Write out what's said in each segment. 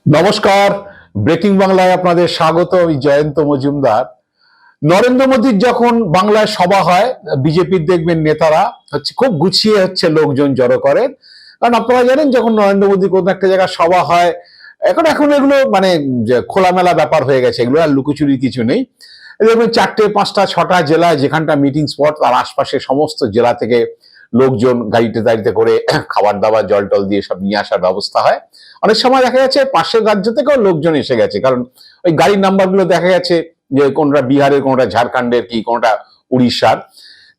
নমস্কার, ব্রেকিং বাংলায় আপনাদের স্বাগত। আমি জয়ন্ত মজুমদার। নরেন্দ্র মোদীর যখন বাংলায় সভা হয়, বিজেপির দেখবেন নেতারা খুব গুছিয়ে লোকজন জড়ো করেন। কারণ আপনারা জানেন, যখন নরেন্দ্র মোদী কোনো একটা জায়গায় সভা হয়, এখন এখন এগুলো মানে যে খোলামেলা ব্যাপার হয়ে গেছে, এগুলো আর লুকোচুরি কিছু নেই। দেখবেন 4টে 5টা 6টা জেলায় যেখানটা মিটিং স্পট, তার আশপাশে সমস্ত জেলা থেকে লোকজন গাড়িতে গাড়িতে করে খাবার দাবার জল টল দিয়ে সব নিয়ে আসার ব্যবস্থা হয়। অনেক সময় দেখা গেছে পাশের রাজ্য থেকেও লোকজন এসে গেছে, কারণ ওই গাড়ির নাম্বারগুলো দেখা গেছে যে কোনটা বিহারের, কোনটা ঝাড়খণ্ডের, কি কোনটা উড়িষ্যার।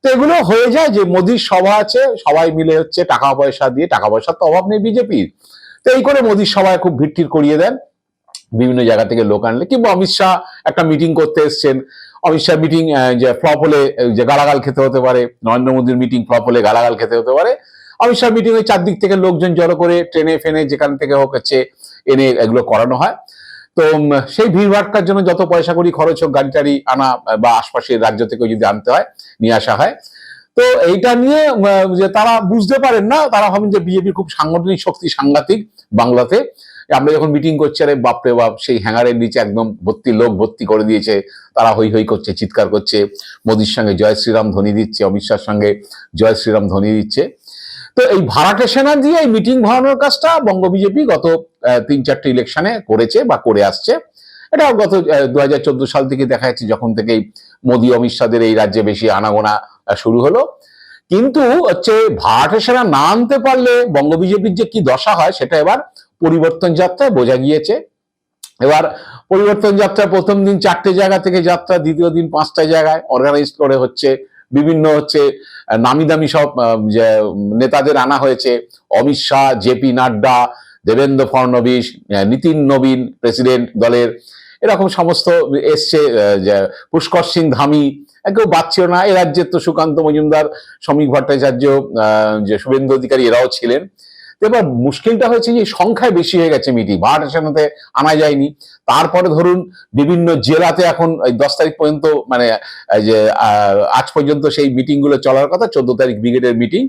তো এগুলো হয়ে যায় যে মোদির সভা আছে, সবাই মিলে টাকা পয়সা দিয়ে, টাকা পয়সার তো অভাব নেই বিজেপির, তো এই করে মোদির সভায় খুব ভিড় করিয়ে দেন। বিভিন্ন জায়গা থেকে লোক আনলে, কিংবা অমিত শাহ একটা মিটিং করতে এসছেন, অমিত শাহ মিটিং যে ফ্লপ হলে যে গালাগাল খেতে হতে পারে, নরেন্দ্র মোদীর মিটিং ফ্লপ হলে গালাগাল খেতে হতে পারে, অমিত শাহ মিটিং ওই চারদিক থেকে লোকজন জড়ো করে ট্রেনে ফেনে যেখান থেকে হোক এনে এগুলো করানো হয়। তো সেই ভিড় ভাটকার জন্য যত পয়সা করি খরচ হোক, গাড়ি টাড়ি আনা বা আশপাশের রাজ্য থেকে যদি আনতে হয়, নিয়ে আসা হয়। তো এইটা নিয়ে যে তারা বুঝতে পারেন না, তারা ভাবেন যে বিজেপির খুব সাংগঠনিক শক্তি সাংঘাতিক বাংলাতে। আমরা যখন মিটিং করছি, আরে বাপরে বাপ, সেই হ্যাঙ্গারের নিচে একদম ভর্তি লোক ভর্তি করে দিয়েছে, তারা হই হই করছে, চিৎকার করছে, মোদির সঙ্গে জয় শ্রীরাম ধ্বনি দিচ্ছে, অমিত শাহর সঙ্গে জয় শ্রীরাম ধ্বনি দিচ্ছে। তো এই ভাড়াটে সেনা দিয়ে এই মিটিং ভরানোর কাজটা বঙ্গ বিজেপি গত 3-4টে ইলেকশনে করেছে বা করে আসছে। এটা গত 2014 সাল থেকে দেখা যাচ্ছে, যখন থেকে মোদী অমিত শাহদের এই রাজ্যে বেশি আনাগোনা শুরু হলো। কিন্তু ভাড়াটে সেনা না আনতে পারলে বঙ্গ বিজেপির যে কি দশা হয়, সেটা এবার পরিবর্তন যাত্রায় বোঝা গিয়েছে। এবার পরিবর্তন যাত্রা প্রথম দিন 4টে জায়গা থেকে যাত্রা, দ্বিতীয় দিন 5টা জায়গায় অর্গানাইজ করে বিভিন্ন নামি দামি সব নেতাদের আনা হয়েছে। অমিত শাহ, জেপি নাড্ডা, দেবেন্দ্র ফডনবিস, নীতিন নবীন প্রেসিডেন্ট দলের, এরকম সমস্ত এসছে। পুষ্কর সিং ধামি, কেউ বাচ্ছিল না। এ রাজ্যের তো সুকান্ত মজুমদার, শ্রমিক ভট্টাচার্য, যে শুভেন্দু অধিকারী, এরাও ছিলেন। এবার মুশকিলটা হয়েছে যে সংখ্যায় বেশি হয়ে গেছে মিটিং, ভাড়াটে সেনাতে আনা যায়নি। তারপরে ধরুন বিভিন্ন জেলাতে এখন 10 তারিখ পর্যন্ত, মানে যে আজ পর্যন্ত সেই মিটিং গুলো চলার কথা, 14 তারিখ ব্রিগেডের মিটিং।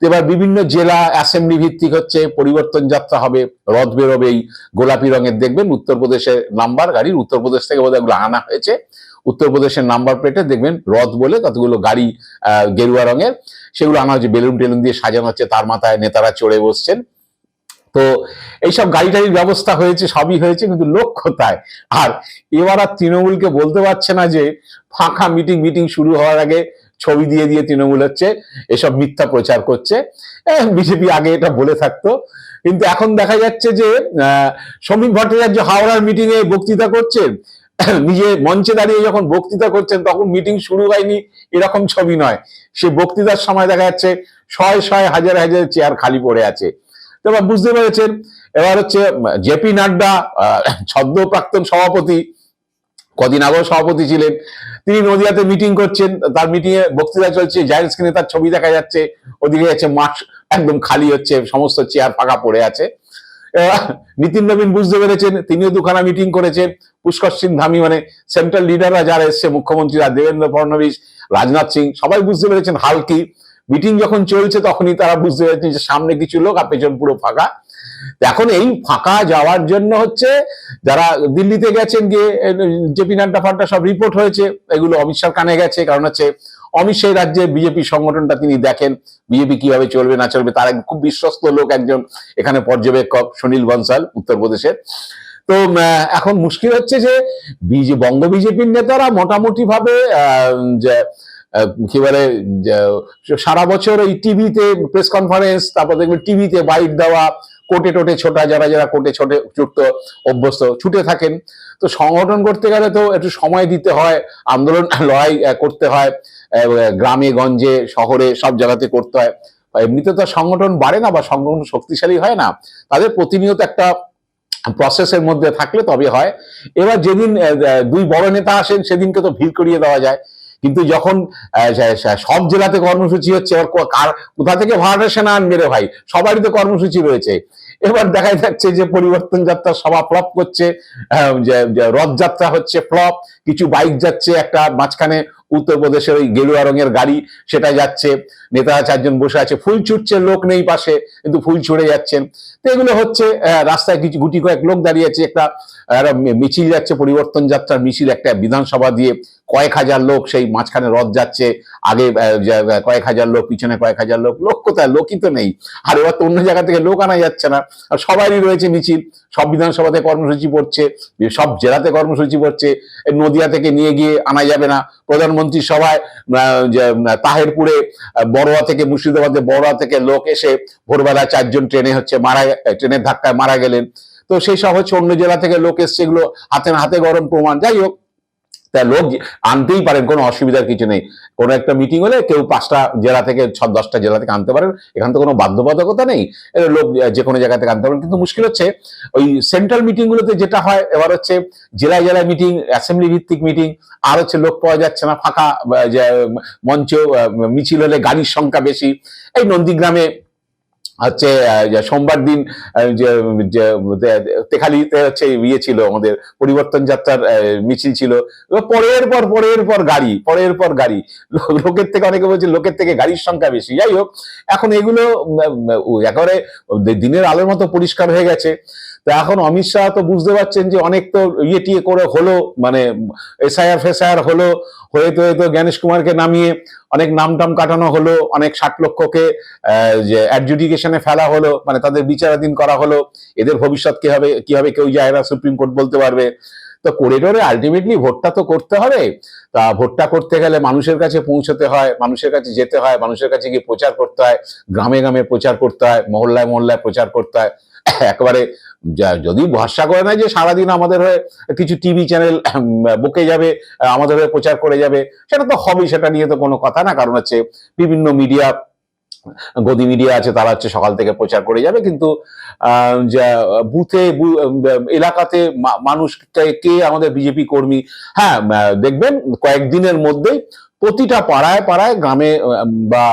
এবার বিভিন্ন জেলা অ্যাসেম্বলি ভিত্তিক পরিবর্তন যাত্রা হবে, রথ বেরোবে এই গোলাপি রঙের, দেখবেন উত্তরপ্রদেশের নাম্বার গাড়ির, উত্তরপ্রদেশ থেকে বোধহয় এগুলো আনা হয়েছে। উত্তরপ্রদেশের নাম্বার প্লেটে দেখবেন রথ বলে কতগুলো গাড়ি গেরুয়া রঙের, সেগুলো আনা হচ্ছে, বেলুন টেলুন দিয়ে সাজানো হচ্ছে, তার মাথায় নেতারা চড়ে বসছেন। তো এইসব গাড়ি টাড়ির ব্যবস্থা হয়েছে, সবই হয়েছে, কিন্তু লোক কোথায়? আর এবার আর তৃণমূলকে বলতে পারছে না যে ফাঁকা মিটিং শুরু হওয়ার আগে ছবি দিয়ে দিয়ে তৃণমূল এসব মিথ্যা প্রচার করছে। বিজেপি আগে এটা বলে থাকতো, কিন্তু এখন দেখা যাচ্ছে যে শ্রমিক ভট্টাচার্য হাওড়ার মিটিং এ বক্তৃতা করছেন, নিজে মঞ্চে দাঁড়িয়ে যখন বক্তৃতা করছেন, তখন মিটিং শুরু হয়নি এরকম ছবি নয়, সে বক্তৃতার সময় দেখা যাচ্ছে শয়ে শয়ে হাজার হাজার চেয়ার খালি পড়ে আছে। তো এবার বুঝতে পেরেছেন। এবার জেপি নাড্ডা, ছদ্ম প্রাক্তন সভাপতি, কদিন আগেও সভাপতি ছিলেন, তিনি নদিয়াতে মিটিং করছেন, তার মিটিং এ বক্তৃতা চলছে, জায়ান্ট স্ক্রিনে তার ছবি দেখা যাচ্ছে, ওদিকে মাঠ একদম খালি সমস্ত চেয়ার ফাঁকা পড়ে আছে। নীতিন নবীন বুঝতে পেরেছেন, তিনিও দুখানা মিটিং করেছেন। পুষ্কর সিং ধামি, মানে সেন্ট্রাল লিডাররা যারা এসছে, মুখ্যমন্ত্রীরা, দেবেন্দ্র ফডনবিস, রাজনাথ সিং, সবাই বুঝতে পেরেছেন হাল কি। মিটিং যখন চলছে তখনই তারা বুঝতে পেরেছেন যে সামনে কিছু লোক আর পেছন পুরো ফাঁকা। এখন এই ফাঁকা যাওয়ার জন্য যারা দিল্লিতে গেছেন, গিয়ে জেপি নাড্ডা ফাড্ডা সব রিপোর্ট হয়েছে, এগুলো অমিত শাহ কানে গেছে। কারণ অমিত শাহ রাজ্যে বিজেপি সংগঠনটা তিনি দেখেন, বিজেপি কিভাবে চলবে না চলবে, তার খুব বিশ্বস্ত লোক একজন এখানে পর্যবেক্ষক, সুনীল বনসাল, উত্তরপ্রদেশের। তো এখন মুশকিল যে বঙ্গ বিজেপির নেতারা মোটামুটি ভাবে কি বলে, সারা বছর এই টিভিতে প্রেস কনফারেন্স, তারপর দেখবেন টিভিতে বাইট দেওয়া, কোটে টোটে ছোটা, যারা কোটে ছোটে ছুটতে অভ্যস্ত, ছুটে থাকেন। তো সংগঠন করতে গেলে তো একটু সময় দিতে হয়, আন্দোলন লড়াই করতে হয়, গ্রামে গঞ্জে শহরে সব জায়গাতে করতে হয়। এমনিতে তো সংগঠন বাড়ে না বা সংগঠন শক্তিশালী হয় না, তাদের প্রতিনিয়ত একটা প্রসেসের মধ্যে থাকলে তবে হয়। এবার যেদিন দুই বড় নেতা আসেন, সেদিনকে তো ভিড় করিয়ে দেওয়া যায়, কিন্তু যখন সব জেলাতে কর্মসূচি হচ্ছে, কোথা থেকে ভাড়াটা সেনা আনবে রে ভাই, সবারই তো কর্মসূচি রয়েছে। এবার দেখা যাচ্ছে যে পরিবর্তন যাত্রা সভা ফ্লপ করছে, রথযাত্রা হচ্ছে ফ্লপ, কিছু বাইক যাচ্ছে, একটা মাঝখানে উত্তরপ্রদেশের ওই গেরুয়া রঙের গাড়ি সেটা যাচ্ছে, নেতারা চারজন বসে আছে, ফুল ছুটছে, লোক নেই পাশে কিন্তু ফুল ছুড়ে যাচ্ছেন। তো এগুলো হচ্ছে, রাস্তায় কিছু গুটি কয়েক লোক দাঁড়িয়ে আছে, একটা মিছিল যাচ্ছে, পরিবর্তন যাত্রার মিছিল, একটা বিধানসভা দিয়ে কয়েক হাজার লোক, সেই মাঝখানে রথ যাচ্ছে, আগে কয়েক হাজার লোক, পিছনে কয়েক হাজার লোক, লোক কোথায়, লোকই তো নেই। আর এবার তো অন্য জায়গা থেকে লোক আনা যাচ্ছে না, আর সবারই রয়েছে মিছিল, সব বিধানসভাতে কর্মসূচি পড়ছে, সব জেলাতে কর্মসূচি পড়ছে। নদিয়া থেকে নিয়ে গিয়ে আনা যাবে না, প্রধানমন্ত্রী সভায় তাহেরপুরে, বড়োয়া থেকে, মুর্শিদাবাদে বড়োয়া থেকে লোক এসে ভোরবেলা 4 জন ট্রেনের ধাক্কায় মারা গেলেন। তো সেই সব হচ্ছে, অন্য জেলা থেকে লোক এসছে, এগুলো হাতে না হাতে গরম প্রমাণ। যাই হোক, তা লোক আনতেই পারেন, কোনো অসুবিধার কিছু নেই। কোনো একটা মিটিং হলে কেউ 5টা জেলা থেকে 10টা জেলা থেকে আনতে পারেন, এখান থেকে কোনো বাধ্যবাধকতা নেই, লোক যে কোনো জায়গা থেকে আনতে পারেন। কিন্তু মুশকিল হচ্ছে ওই সেন্ট্রাল মিটিং গুলোতে যেটা হয়, এবার হচ্ছে জেলায় জেলায় মিটিং, অ্যাসেম্বলি ভিত্তিক মিটিং, আর হচ্ছে লোক পাওয়া যাচ্ছে না, ফাঁকা মঞ্চ, মিছিল হলে গাড়ির সংখ্যা বেশি। এই নন্দীগ্রামে হচ্ছে সোমবার দিন তেখালিতে হচ্ছে ইয়ে ছিল, আমাদের পরিবর্তন যাত্রার মিছিল ছিল, পরের পর গাড়ি, লোকের থেকে, অনেকে বলছে লোকের থেকে গাড়ির সংখ্যা বেশি। যাই হোক, এখন এগুলো একেবারে দিনের আলোর মতো পরিষ্কার হয়ে গেছে। তো এখন অমিত শাহ তো বুঝতে পারছেন যে অনেক তো টিয়ে করে হলো, মানে এসআইআর হলো, হয়ে তো জ্ঞানেশ কুমারকে নামিয়ে অনেক নামটাম কাটানো হলো, অনেক 60 লক্ষকে যে অ্যাডজুডিকেশনে ফেলা হলো, মানে তাদের বিচারাধীন করা হলো। এদের ভবিষ্যৎ কি হবে কেউ যায় না, সুপ্রিম কোর্ট বলতে পারবে। তো করিডোরে আলটিমেটলি ভোটটা তো করতে হবে। তা ভোটটা করতে গেলে মানুষের কাছে পৌঁছতে হয়, মানুষের কাছে যেতে হয়, মানুষের কাছে গিয়ে প্রচার করতে হয়, গ্রামে গ্রামে প্রচার করতে হয়, মহল্লায় মহল্লায় প্রচার করতে হয়। একেবারে যদি ভরসা করে না যে সারাদিন আমাদের হয়ে কিছু টিভি চ্যানেল বকে যাবে, আমাদের হয়ে প্রচার করে যাবে, সেটা তো হবে, সেটা নিয়ে তো কোনো কথা না। কারণ হচ্ছে বিভিন্ন মিডিয়া, গদি মিডিয়া আছে, তারা হচ্ছে সকাল থেকে প্রচার করে যাবে, কিন্তু বুথে এলাকাতে মানুষ কে আমাদের বিজেপি কর্মী, হ্যাঁ দেখবেন কয়েকদিনের মধ্যেই প্রতিটা পাড়ায় পাড়ায়, গ্রামে বা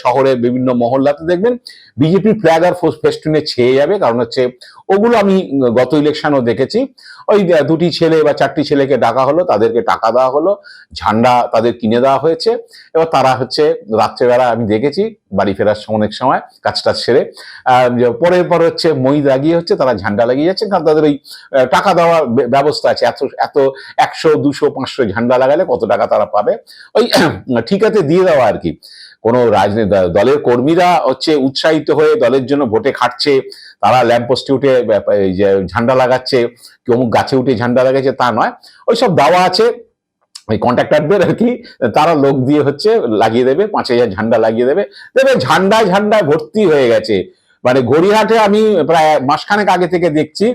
শহরে বিভিন্ন মহল্লাতে দেখবেন বিজেপি ফ্ল্যাগ আর ফেস্টুনে ছেয়ে যাবে। কারণ হচ্ছে ওগুলো আমি গত ইলেকশনও দেখেছি, ওই 2টি ছেলে বা 4টি ছেলেকে ডাকা হলো, তাদেরকে টাকা দেওয়া হলো, ঝান্ডা তাদের কিনে দেওয়া হয়েছে, এবার তারা হচ্ছে রাত্রেবেলা আমি দেখেছি বাড়ি ফেরার অনেক সময় কাজটা সেরে পরের পর হচ্ছে মই লাগিয়ে হচ্ছে তারা ঝান্ডা লাগিয়ে যাচ্ছে, কারণ তাদের ওই টাকা দেওয়ার ব্যবস্থা আছে। এত 100, 200, 500 ঝান্ডা লাগালে কত টাকা তারা পাবে, ওই ঠিকাতে দিয়ে দেওয়া আর কি। কোনো রাজনীতি দলের কর্মীরা হচ্ছে উৎসাহিত হয়ে দলের জন্য ভোটে খাটছে, তারা ল্যাম্পপোস্টে উঠে ঝান্ডা লাগাচ্ছে, কেউ গাছে উঠে ঝান্ডা লাগাচ্ছে, তা নয়। ওইসব দেওয়া আছে ওই কন্ট্রাক্টরদের আর কি, তারা লোক দিয়ে হচ্ছে লাগিয়ে দেবে, 5000 ঝান্ডা লাগিয়ে দেবে। ঝান্ডায় ভর্তি হয়ে গেছে। মানে গড়িয়াহাটে আমি প্রায় মাসখানেক আগে থেকে দেখছি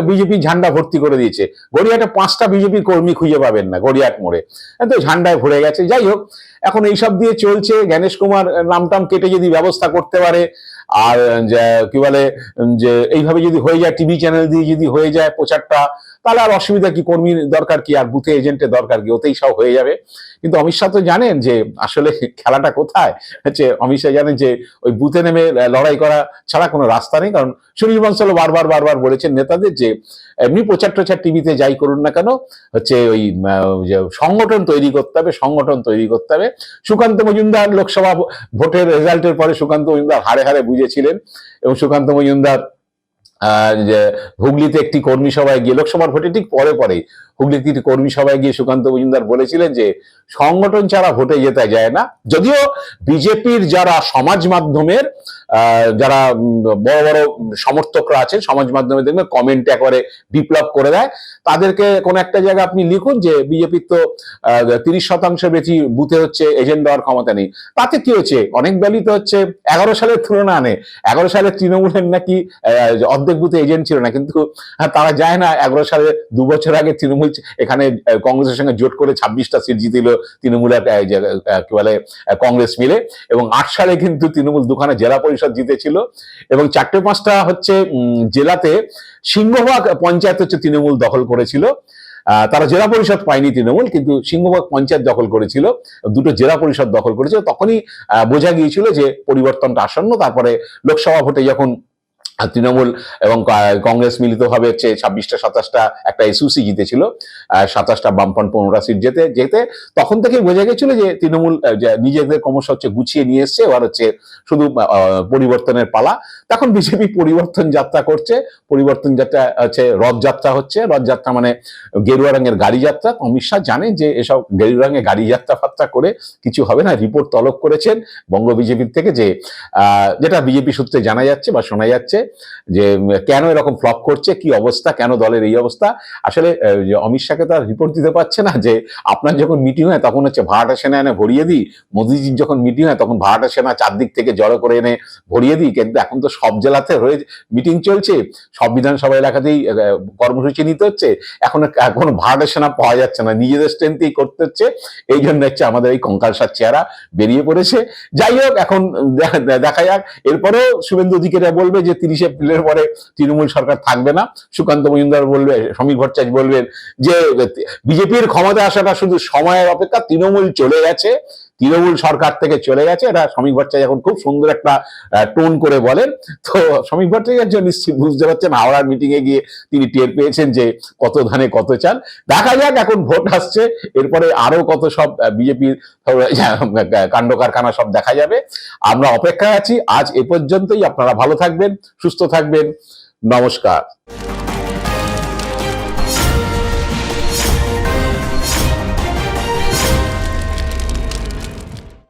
বিজেপি ঝান্ডা ভর্তি করে দিয়েছে। গড়িয়াহাটে 5টা বিজেপির কর্মী খুঁজে পাবেন না গড়িয়াহাট মোড়ে, তো ঝান্ডায় ভরে গেছে। যাই হোক, এখন এইসব দিয়ে চলছে। জ্ঞানেশ কুমার নামটাম কেটে যদি ব্যবস্থা করতে পারে, আর কি বলে যে এইভাবে যদি হয়ে যায়, টিভি চ্যানেল দিয়ে যদি হয়ে যায় প্রচারটা, তাহলে আর অসুবিধা কি, কর্মীর দরকার কি, আর বুথে এজেন্টের দরকার কি, ওতেই সব হয়ে যাবে। কিন্তু অমিত শাহ তো জানেন যে আসলে খেলাটা কোথায় হচ্ছে। অমিত শাহ জানেন যে ওই বুথে নেমে লড়াই করা ছাড়া কোনো রাস্তা নেই। কারণ সুনীল বনসল বারবার বলেছেন নেতাদের যে এমনি প্রচার টিভিতে যাই করুন না কেন, হচ্ছে ওই সংগঠন তৈরি করতে হবে। সুকান্ত মজুমদার লোকসভা ভোটের রেজাল্টের পরে সুকান্ত মজুমদার হারে বুঝেছিলেন, এবং সুকান্ত মজুমদার হুগলিতে একটি কর্মী সভায় গিয়ে, লোকসভার ভোটে ঠিক পরে হুগলিতে একটি কর্মী সভায় গিয়ে সুকান্ত মজুমদার বলেছিলেন যে সংগঠন ছাড়া ভোটে যেতে যায় না। যদিও বিজেপির যারা সমাজ মাধ্যমের যারা বড় বড় সমর্থকরা আছেন, সমাজ মাধ্যমে দেখবেন কমেন্টে একবারে বিপ্লব করে দেয়, তাদেরকে কোন একটা জায়গায় আপনি লিখুন যে বিজেপির তো 30% বেশি বুথে হচ্ছে এজেন্ট দেওয়ার ক্ষমতা নেই। তাতে কি হচ্ছে, অনেক দলই তো হচ্ছে 11 সালের তুলনা আনে। 11 সালে তৃণমূলের নাকি অর্ধেক বুথে এজেন্ট ছিল না, কিন্তু তারা যায় না। 11 সালে 2 বছর আগে তৃণমূল এখানে কংগ্রেসের সঙ্গে জোট করে 26টা সিট জিতিল তৃণমূলের কি বলে কংগ্রেস মিলে, এবং 8 সালে কিন্তু তৃণমূল 2খানা জেলা পরিষদ জিতেছিল, এবং 4-5টা হচ্ছে জেলাতে সিংহভাগ পঞ্চায়েত হচ্ছে তৃণমূল দখল করেছিল। তারা জেলা পরিষদ পায়নি তৃণমূল, কিন্তু সিংহভাগ পঞ্চায়েত দখল করেছিল, দুটো জেলা পরিষদ দখল করেছিল। তখনই বোঝা গিয়েছিল যে পরিবর্তনটা আসন্ন। তারপরে লোকসভা ভোটে যখন তৃণমূল এবং কংগ্রেস মিলিতভাবে হচ্ছে 26টা 27টা একটা এসইউসি জিতেছিল, 27টা বামফ্রন্ট 15টা সিট যেতে তখন থেকেই বোঝা গেছিল যে তৃণমূল নিজেদের ক্রমশ হচ্ছে গুছিয়ে নিয়ে এসছে, এবার হচ্ছে শুধু পরিবর্তনের পালা। তখন বিজেপি পরিবর্তন যাত্রা করছে, পরিবর্তন যাত্রা হচ্ছে রথযাত্রা হচ্ছে, রথযাত্রা মানে গেরুয়া রঙের গাড়ি যাত্রা। অমিত শাহ জানেন যে এসব গেরুয়া রঙের গাড়ি যাত্রা ফাত্রা করে কিছু হবে না, রিপোর্ট তলব করেছেন বঙ্গ বিজেপির থেকে, যে যেটা বিজেপি সূত্রে জানা যাচ্ছে বা শোনা যাচ্ছে যে কেন এরকম ফ্লপ করছে, কি অবস্থা, কেন দলের এই অবস্থা। আসলে অমিত শাহকে তো আর রিপোর্ট দিতে পারছে না যে আপনার যখন মিটিং হয় তখন হচ্ছে ভাড়াটা সেনা এনে ভরিয়ে দিই, মোদিজির যখন মিটিং হয় তখন ভাড়াটা সেনা চারদিক থেকে জড়ো করে এনে ভরিয়ে দিই। কিন্তু এখন তো সব জেলাতে হয়ে মিটিং চলছে, সব বিধানসভা এলাকাতেই কর্মসূচি নিতে হচ্ছে, এখন কোনো ভাড়াটা সেনা পাওয়া যাচ্ছে না, নিজেদের স্ট্রেংথেই করতে হচ্ছে। এই জন্য হচ্ছে আমাদের এই কঙ্কালসার চেহারা বেরিয়ে পড়েছে। যাই হোক, এখন দেখা যাক। এরপরেও শুভেন্দু অধিকারীরা বলবে যে 30 এপ্রিলের পরে তৃণমূল সরকার থাকবে না। সুকান্ত মজুমদার বলবে, সমীর ভট্টাচার্য বলবেন যে বিজেপির ক্ষমতা আসাটা শুধু সময়ের অপেক্ষা, তৃণমূল চলে গেছে, তৃণমূল সরকার থেকে চলে গেছে। এটা সমীর ভট্টাচার্য এখন খুব সুন্দর একটা টোন করে বলেন। তো সমীর ভট্টাচার্য নিশ্চয়ই বুঝতে পারছেন, হাওড়ার মিটিং এ গিয়ে তিনি টের পেয়েছেন যে কত ধানে কত চাল। দেখা যাক, এখন ভোট আসছে, এরপরে আরো কত সব বিজেপির কাণ্ড কারখানা সব দেখা যাবে। আমরা অপেক্ষায় আছি। আজ এ পর্যন্তই। আপনারা ভালো থাকবেন, সুস্থ থাকবেন। নমস্কার।